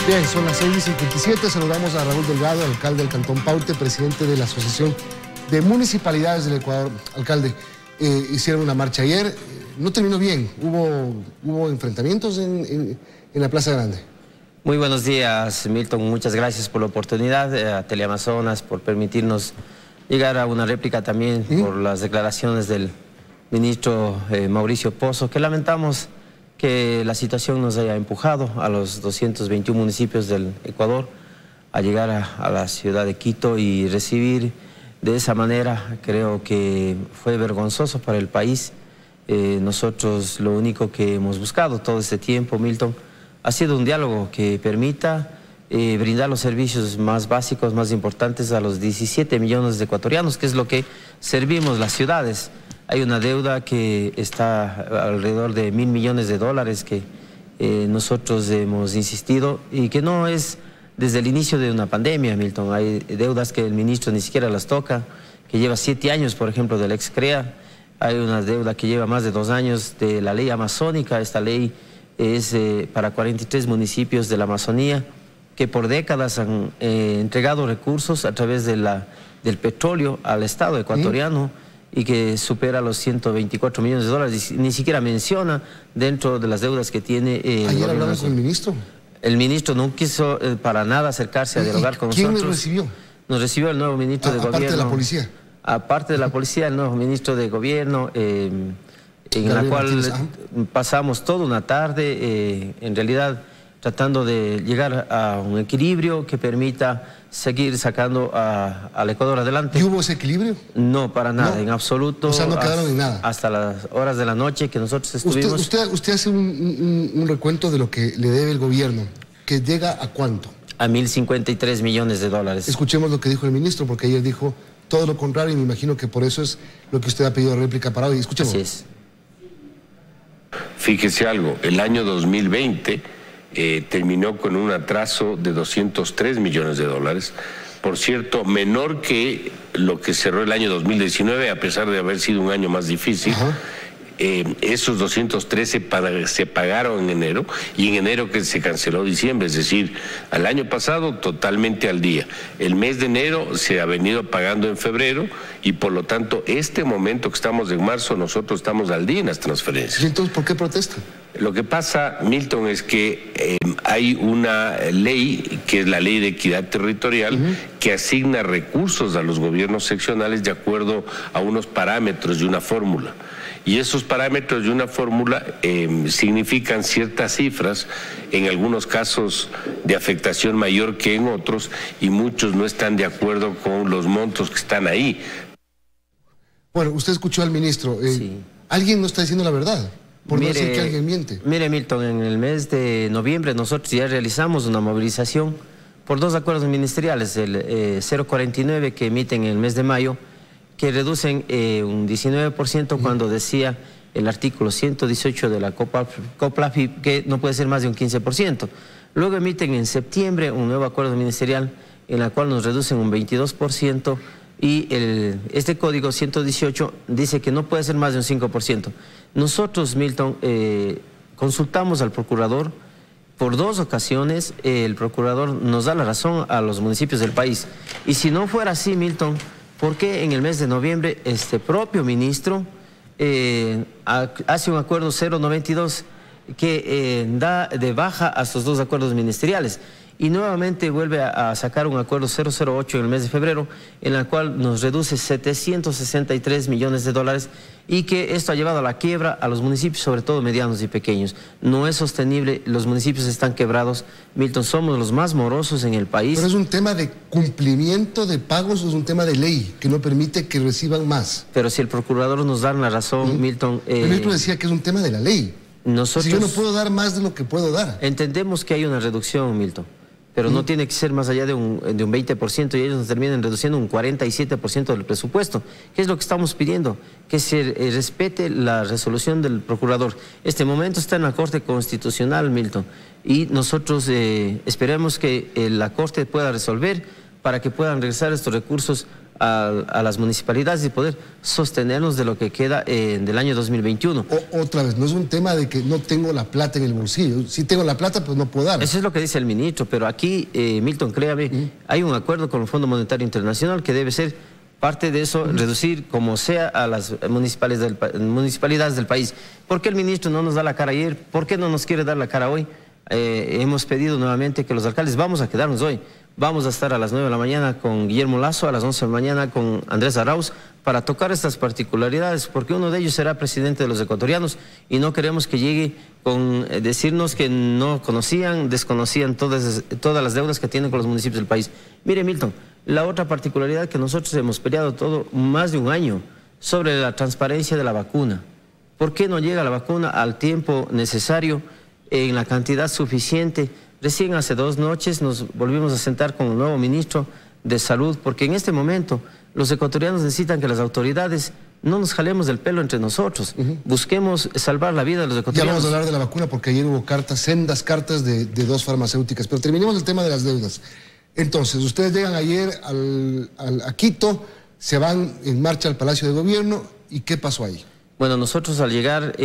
Bien, son las 6:57. Saludamos a Raúl Delgado, alcalde del Cantón Paute, presidente de la Asociación de Municipalidades del Ecuador. Alcalde, hicieron una marcha ayer, no terminó bien, hubo enfrentamientos en la Plaza Grande. Muy buenos días, Milton, muchas gracias por la oportunidad, a Teleamazonas por permitirnos llegar a una réplica también por las declaraciones del ministro Mauricio Pozo, que lamentamos que la situación nos haya empujado a los 221 municipios del Ecuador a llegar a la ciudad de Quito y recibir de esa manera. Creo que fue vergonzoso para el país. Nosotros lo único que hemos buscado todo este tiempo, Milton, ha sido un diálogo que permita brindar los servicios más básicos, más importantes a los 17 millones de ecuatorianos, que es lo que servimos las ciudades. Hay una deuda que está alrededor de $1.000 millones que nosotros hemos insistido y que no es desde el inicio de una pandemia, Milton. Hay deudas que el ministro ni siquiera las toca, que lleva 7 años, por ejemplo, del ex-CREA. Hay una deuda que lleva más de 2 años de la ley amazónica. Esta ley es para 43 municipios de la Amazonía que por décadas han entregado recursos a través de del petróleo al Estado ecuatoriano y que supera los $124 millones. Ni siquiera menciona dentro de las deudas que tiene ¿Ayer hablamos con el ministro? El ministro no quiso para nada acercarse a dialogar con nosotros. ¿Quién nos recibió? Nos recibió el nuevo ministro de Gobierno. Aparte de la policía. Aparte de la policía, el nuevo ministro de Gobierno, en la cual pasamos toda una tarde, en realidad tratando de llegar a un equilibrio que permita seguir sacando al Ecuador adelante. ¿Y hubo ese equilibrio? No, para nada, no, en absoluto. O sea, no quedaron en nada. Hasta las horas de la noche que nosotros estuvimos. Usted hace un recuento de lo que le debe el gobierno, que llega a ¿cuánto? A $1.053 millones. Escuchemos lo que dijo el ministro, porque ayer dijo todo lo contrario y me imagino que por eso es lo que usted ha pedido réplica para hoy. Escuchemos. Así es. Fíjese algo, el año 2020 terminó con un atraso de $203 millones. Por cierto, menor que lo que cerró el año 2019, a pesar de haber sido un año más difícil. Esos 213 se pagaron en enero y en enero que se canceló diciembre, es decir, al año pasado totalmente al día. El mes de enero se ha venido pagando en febrero y por lo tanto este momento que estamos en marzo nosotros estamos al día en las transferencias. ¿Y entonces por qué protestan? Lo que pasa, Milton, es que hay una ley, que es la Ley de Equidad Territorial, que asigna recursos a los gobiernos seccionales de acuerdo a unos parámetros y una fórmula. Y esos parámetros y una fórmula significan ciertas cifras, en algunos casos de afectación mayor que en otros, y muchos no están de acuerdo con los montos que están ahí. Bueno, usted escuchó al ministro. Sí. ¿Alguien no está diciendo la verdad? Por no decir que alguien miente. Mire, Milton, en el mes de noviembre nosotros ya realizamos una movilización por 2 acuerdos ministeriales, el 049 que emiten en el mes de mayo, que reducen un 19% cuando decía el artículo 118 de la COPLAFIP que no puede ser más de un 15%. Luego emiten en septiembre un nuevo acuerdo ministerial en el cual nos reducen un 22% y este código 118 dice que no puede ser más de un 5%. Nosotros, Milton, consultamos al procurador por 2 ocasiones, el procurador nos da la razón a los municipios del país. Y si no fuera así, Milton, ¿por qué en el mes de noviembre este propio ministro hace un acuerdo 092 que da de baja a estos 2 acuerdos ministeriales? Y nuevamente vuelve a sacar un acuerdo 008 en el mes de febrero, en el cual nos reduce $763 millones y que esto ha llevado a la quiebra a los municipios, sobre todo medianos y pequeños. No es sostenible, los municipios están quebrados. Milton, somos los más morosos en el país. ¿Pero es un tema de cumplimiento de pagos o es un tema de ley que no permite que reciban más? Pero si el procurador nos da la razón, Milton... El ministro decía que es un tema de la ley. Si yo no puedo dar más de lo que puedo dar. Entendemos que hay una reducción, Milton, pero no tiene que ser más allá de un 20% y ellos nos terminan reduciendo un 47% del presupuesto. ¿Qué es lo que estamos pidiendo? Que se respete la resolución del procurador. Este momento está en la Corte Constitucional, Milton, y nosotros esperemos que la Corte pueda resolver para que puedan regresar estos recursos a las municipalidades y poder sostenernos de lo que queda del año 2021. Otra vez, no es un tema de que no tengo la plata en el bolsillo. Si tengo la plata, pues no puedo dar. Eso es lo que dice el ministro, pero aquí, Milton, créame, hay un acuerdo con el Fondo Monetario Internacional que debe ser parte de eso, reducir como sea a las municipalidades del país. ¿Por qué el ministro no nos da la cara ayer? ¿Por qué no nos quiere dar la cara hoy? Hemos pedido nuevamente que los alcaldes vamos a quedarnos hoy. Vamos a estar a las 9 de la mañana con Guillermo Lazo, a las 11 de la mañana con Andrés Arauz, para tocar estas particularidades, porque uno de ellos será presidente de los ecuatorianos y no queremos que llegue con decirnos que no conocían, desconocían todas las deudas que tienen con los municipios del país. Mire, Milton, la otra particularidad que nosotros hemos peleado todo más de un año sobre la transparencia de la vacuna. ¿Por qué no llega la vacuna al tiempo necesario, en la cantidad suficiente? Recién hace 2 noches nos volvimos a sentar con el nuevo ministro de Salud, porque en este momento los ecuatorianos necesitan que las autoridades no nos jalemos del pelo entre nosotros, busquemos salvar la vida de los ecuatorianos. Ya vamos a hablar de la vacuna porque ayer hubo sendas cartas de 2 farmacéuticas, pero terminemos el tema de las deudas. Entonces, ustedes llegan ayer a Quito, se van en marcha al Palacio de Gobierno, ¿y qué pasó ahí? Bueno, nosotros al llegar,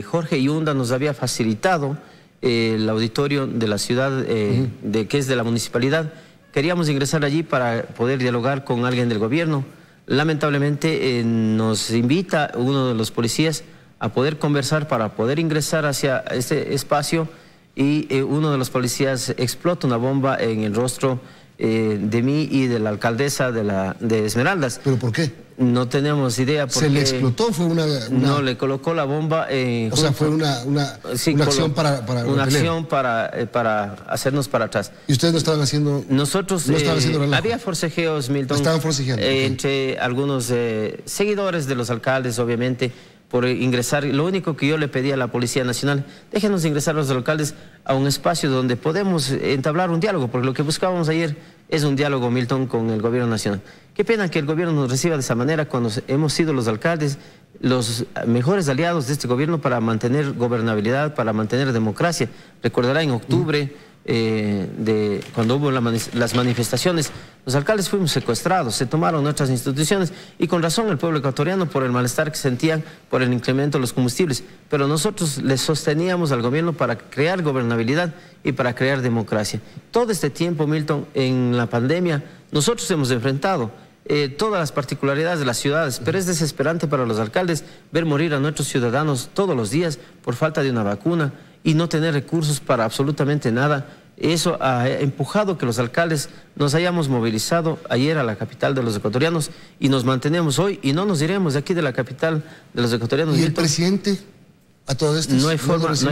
Jorge Yunda nos había facilitado el auditorio de la ciudad, que es de la municipalidad. Queríamos ingresar allí para poder dialogar con alguien del gobierno. Lamentablemente nos invita uno de los policías a poder conversar para poder ingresar hacia este espacio y uno de los policías explota una bomba en el rostro de mí y de la alcaldesa de Esmeraldas. ¿Pero por qué? No tenemos idea. Porque ¿Se le explotó? ¿Fue una...? No, le colocó la bomba... o sea, fue una acción para una acción para hacernos para atrás. ¿Y ustedes no estaban haciendo...? Nosotros... no estaban haciendo relajo. Había forcejeos, Milton. Estaban forcejeando. Entre algunos seguidores de los alcaldes, obviamente, por ingresar. Lo único que yo le pedí a la Policía Nacional, déjenos ingresar a los alcaldes a un espacio donde podemos entablar un diálogo, porque lo que buscábamos ayer es un diálogo, Milton, con el gobierno nacional. Qué pena que el gobierno nos reciba de esa manera cuando hemos sido los alcaldes los mejores aliados de este gobierno para mantener gobernabilidad, para mantener democracia. Recordará en octubre, cuando hubo las manifestaciones, los alcaldes fuimos secuestrados, se tomaron nuestras instituciones y con razón el pueblo ecuatoriano por el malestar que sentían por el incremento de los combustibles. Pero nosotros les sosteníamos al gobierno para crear gobernabilidad y para crear democracia. Todo este tiempo, Milton, en la pandemia, nosotros hemos enfrentado todas las particularidades de las ciudades, pero es desesperante para los alcaldes ver morir a nuestros ciudadanos todos los días por falta de una vacuna y no tener recursos para absolutamente nada. Eso ha empujado que los alcaldes nos hayamos movilizado ayer a la capital de los ecuatorianos y nos mantenemos hoy y no nos iremos de aquí de la capital de los ecuatorianos. ¿Y el presidente? A todas estas, no hay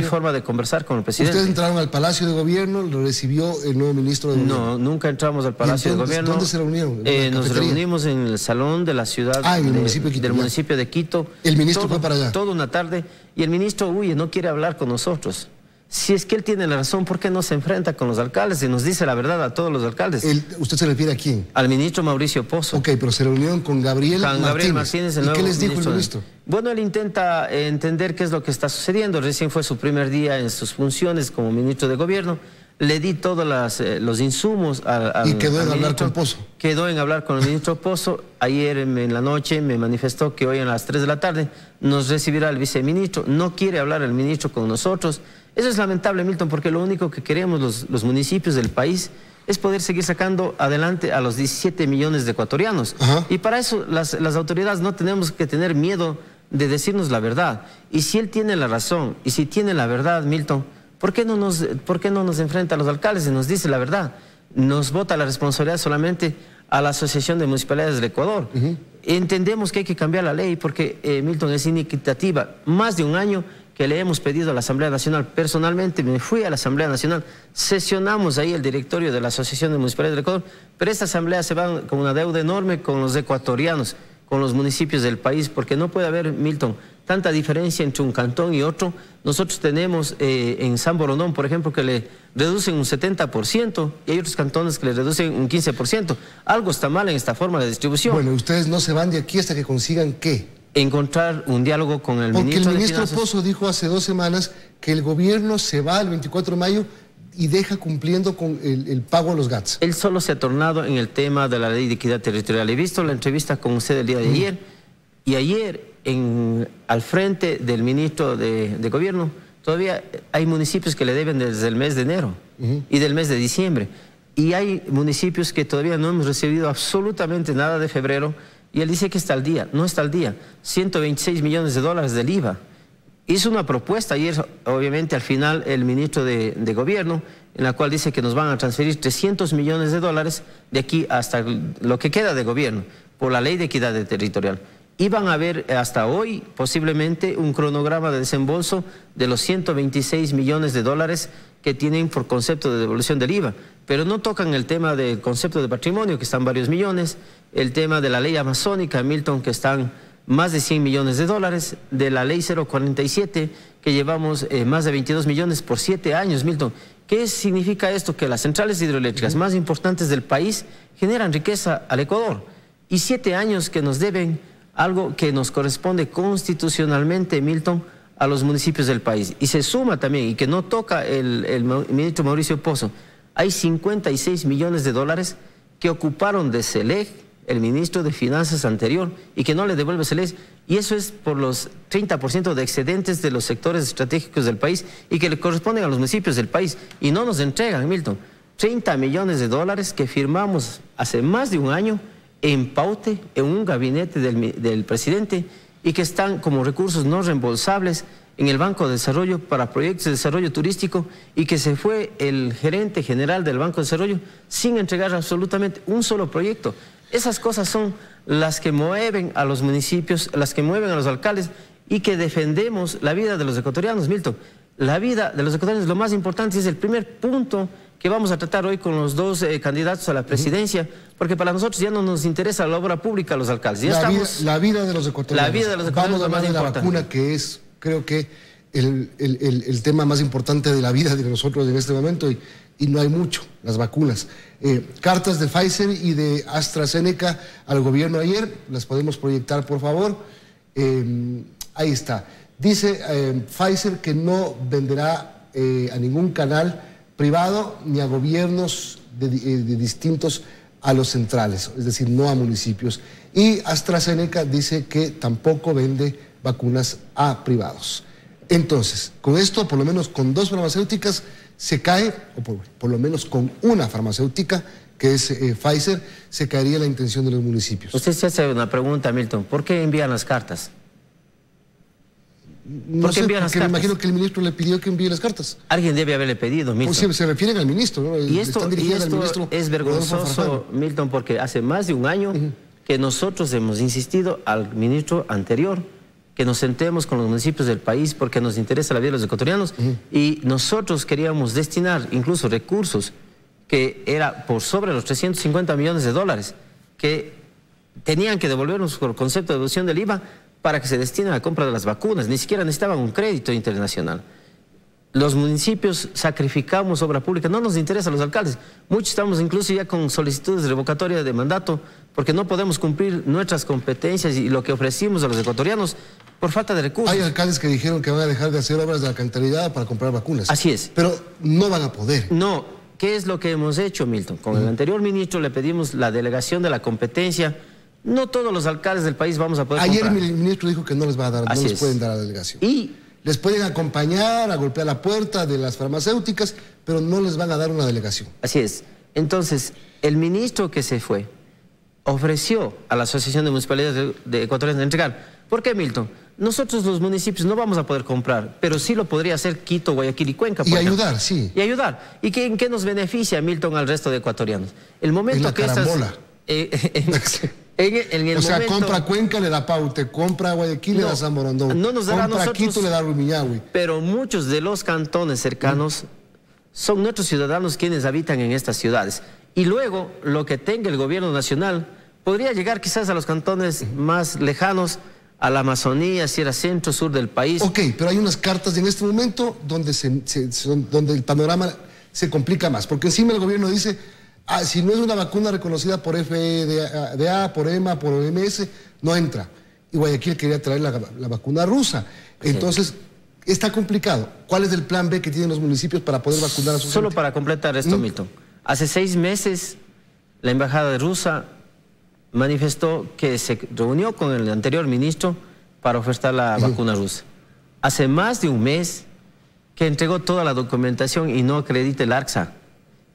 forma de conversar con el presidente. ¿Ustedes entraron al Palacio de Gobierno? ¿Lo recibió el nuevo ministro de Gobierno? No, nunca entramos al Palacio de Gobierno. ¿Dónde se reunieron? Nos reunimos en el salón de la ciudad del municipio de Quito. ¿El ministro fue para allá? Toda una tarde. Y el ministro huye, no quiere hablar con nosotros. Si es que él tiene la razón, ¿por qué no se enfrenta con los alcaldes y nos dice la verdad a todos los alcaldes? ¿Usted se refiere a quién? Al ministro Mauricio Pozo. Ok, pero se reunieron con Gabriel Martínez. ¿Y qué les dijo el ministro? Bueno, él intenta entender qué es lo que está sucediendo. Recién fue su primer día en sus funciones como ministro de gobierno. Le di todos los insumos ¿Y quedó en hablar con Pozo? Quedó en hablar con el ministro Pozo. Ayer en la noche me manifestó que hoy a las 3 de la tarde nos recibirá el viceministro. No quiere hablar el ministro con nosotros. Eso es lamentable, Milton, porque lo único que queremos los municipios del país es poder seguir sacando adelante a los 17 millones de ecuatorianos. Y para eso las autoridades no tenemos que tener miedo de decirnos la verdad. Y si él tiene la razón, y si tiene la verdad, Milton, ¿por qué no nos enfrenta a los alcaldes y nos dice la verdad? Nos bota la responsabilidad solamente a la Asociación de Municipalidades del Ecuador. Entendemos que hay que cambiar la ley porque, Milton, es inequitativa. Más de un año que le hemos pedido a la Asamblea Nacional. Personalmente me fui a la Asamblea Nacional, sesionamos ahí el directorio de la Asociación de Municipalidades del Ecuador, pero esta asamblea se va con una deuda enorme con los ecuatorianos, con los municipios del país, porque no puede haber, Milton, tanta diferencia entre un cantón y otro. Nosotros tenemos en San Borondón, por ejemplo, que le reducen un 70% y hay otros cantones que le reducen un 15%. Algo está mal en esta forma de distribución. Bueno, ustedes no se van de aquí hasta que consigan ¿qué? Encontrar un diálogo con el ministro. Porque el ministro Pozo dijo hace 2 semanas que el gobierno se va el 24 de mayo y deja cumpliendo con el pago a los GATS. Él solo se ha tornado en el tema de la ley de equidad territorial. He visto la entrevista con usted el día de ayer, y ayer al frente del ministro de Gobierno todavía hay municipios que le deben desde el mes de enero y del mes de diciembre. Y hay municipios que todavía no hemos recibido absolutamente nada de febrero, y él dice que está al día. No está al día. 126 millones de dólares del IVA. Hizo una propuesta ayer, obviamente al final, el ministro de Gobierno, en la cual dice que nos van a transferir 300 millones de dólares de aquí hasta lo que queda de gobierno, por la ley de equidad territorial. Y van a ver hasta hoy posiblemente un cronograma de desembolso de los 126 millones de dólares que tienen por concepto de devolución del IVA. Pero no tocan el tema del concepto de patrimonio, que están varios millones, el tema de la ley amazónica, Milton, que están más de 100 millones de dólares, de la ley 047, que llevamos más de 22 millones por 7 años, Milton. ¿Qué significa esto? Que las centrales hidroeléctricas más importantes del país generan riqueza al Ecuador, y 7 años que nos deben algo que nos corresponde constitucionalmente, Milton, a los municipios del país. Y se suma también, y que no toca el ministro Mauricio Pozo, hay 56 millones de dólares que ocuparon de SELEC, el ministro de Finanzas anterior, y que no le devuelve SELEC, y eso es por los 30% de excedentes de los sectores estratégicos del país y que le corresponden a los municipios del país, y no nos entregan, Milton, 30 millones de dólares que firmamos hace más de un año en Paute, en un gabinete del presidente, y que están como recursos no reembolsables en el Banco de Desarrollo para proyectos de desarrollo turístico, y que se fue el gerente general del Banco de Desarrollo sin entregar absolutamente un solo proyecto. Esas cosas son las que mueven a los municipios, las que mueven a los alcaldes, y que defendemos la vida de los ecuatorianos, Milton. La vida de los ecuatorianos es lo más importante, es el primer punto que vamos a tratar hoy con los dos candidatos a la presidencia, porque para nosotros ya no nos interesa la obra pública a los alcaldes. Ya la vida de los ecuatorianos. La vida de los ecuatorianos. Vamos a hablar de la vacuna, que es, creo que, el tema más importante de la vida de nosotros en este momento, y no hay mucho, las vacunas. Cartas de Pfizer y de AstraZeneca al gobierno ayer, las podemos proyectar, por favor. Ahí está. Dice Pfizer que no venderá a ningún canal privado ni a gobiernos de distintos a los centrales, es decir, no a municipios. Y AstraZeneca dice que tampoco vende vacunas a privados. Entonces, con esto, por lo menos con 2 farmacéuticas, se cae, o por lo menos con una farmacéutica, que es Pfizer, se caería la intención de los municipios. Usted se hace una pregunta, Milton, ¿por qué envían las cartas? No sé, porque me imagino que el ministro le pidió que envíe las cartas. Alguien debe haberle pedido, Milton. Pues se refieren al ministro, ¿no? Y esto es vergonzoso, Milton, porque hace más de un año que nosotros hemos insistido al ministro anterior que nos sentemos con los municipios del país porque nos interesa la vida de los ecuatorianos, y nosotros queríamos destinar incluso recursos que era por sobre los 350 millones de dólares que tenían que devolvernos por concepto de devolución del IVA para que se destine a la compra de las vacunas. Ni siquiera necesitaban un crédito internacional. Los municipios sacrificamos obra pública, no nos interesa a los alcaldes. Muchos estamos incluso ya con solicitudes de revocatoria de mandato porque no podemos cumplir nuestras competencias y lo que ofrecimos a los ecuatorianos por falta de recursos. Hay alcaldes que dijeron que van a dejar de hacer obras de alcantarillado para comprar vacunas. Así es. Pero no van a poder. No. ¿Qué es lo que hemos hecho, Milton? Con el anterior ministro le pedimos la delegación de la competencia. No todos los alcaldes del país vamos a poder comprar. Ayer el ministro dijo que no les va a dar, no les pueden dar la delegación. Y les pueden acompañar a golpear la puerta de las farmacéuticas, pero no les van a dar una delegación. Así es. Entonces, el ministro que se fue ofreció a la Asociación de Municipalidades de Ecuatorianos de entregar. ¿Por qué, Milton? Nosotros los municipios no vamos a poder comprar, pero sí lo podría hacer Quito, Guayaquil y Cuenca. Y ayudar, sí. Y ayudar. ¿Y en qué nos beneficia, Milton, al resto de ecuatorianos? El momento en la que carambola. O sea, compra Cuenca, le da Paute, compra Guayaquil, le da San Borondón, no nos dará compra a nosotros, Quito, le da Rumiñahui. Pero muchos de los cantones cercanos son nuestros ciudadanos quienes habitan en estas ciudades. Y luego, lo que tenga el gobierno nacional podría llegar quizás a los cantones más lejanos, a la Amazonía, Sierra Centro, sur del país. Ok, pero hay unas cartas en este momento donde, donde el panorama se complica más, porque encima el gobierno dice, si no es una vacuna reconocida por FDA, por EMA, por OMS, no entra. Y Guayaquil quería traer la vacuna rusa. Entonces, Está complicado. ¿Cuál es el plan B que tienen los municipios para poder vacunar a sus Solo gente? para completar esto, Milton. Hace 6 meses, la embajada rusa manifestó que se reunió con el anterior ministro para ofertar la vacuna rusa. Hace más de un mes que entregó toda la documentación y no acredita el ARCSA.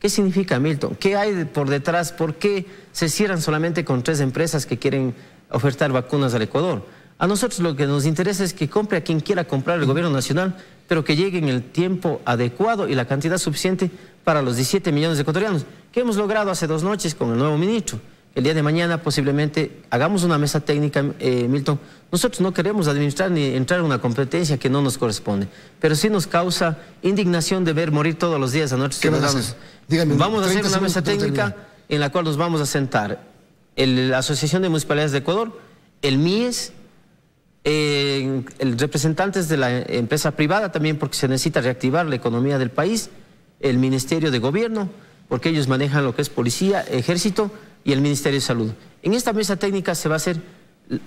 ¿Qué significa, Milton? ¿Qué hay por detrás? ¿Por qué se cierran solamente con 3 empresas que quieren ofertar vacunas al Ecuador? A nosotros lo que nos interesa es que compre a quien quiera comprar el gobierno nacional, pero que llegue en el tiempo adecuado y la cantidad suficiente para los 17 millones de ecuatorianos, que hemos logrado hace 2 noches con el nuevo ministro. El día de mañana posiblemente hagamos una mesa técnica, Milton. Nosotros no queremos administrar ni entrar en una competencia que no nos corresponde, pero sí nos causa indignación de ver morir todos los días a nuestros ciudadanos. Vamos a hacer una mesa técnica en la cual nos vamos a sentar la Asociación de Municipalidades de Ecuador, el MIES, el representantes de la empresa privada también, porque se necesita reactivar la economía del país, el Ministerio de Gobierno, porque ellos manejan lo que es policía, ejército y el Ministerio de Salud. En esta mesa técnica se va a hacer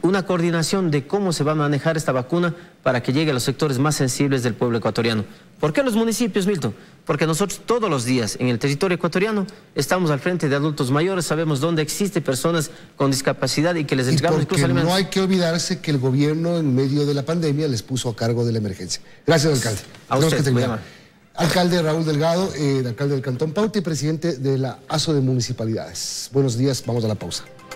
una coordinación de cómo se va a manejar esta vacuna para que llegue a los sectores más sensibles del pueblo ecuatoriano. ¿Por qué los municipios, Milton? Porque nosotros todos los días en el territorio ecuatoriano estamos al frente de adultos mayores, sabemos dónde existen personas con discapacidad y que les entregamos incluso alimentos. No hay que olvidarse que el gobierno en medio de la pandemia les puso a cargo de la emergencia. Gracias, alcalde. A usted, alcalde Raúl Delgado, alcalde del Cantón Paute y presidente de la ASO de Municipalidades. Buenos días, vamos a la pausa.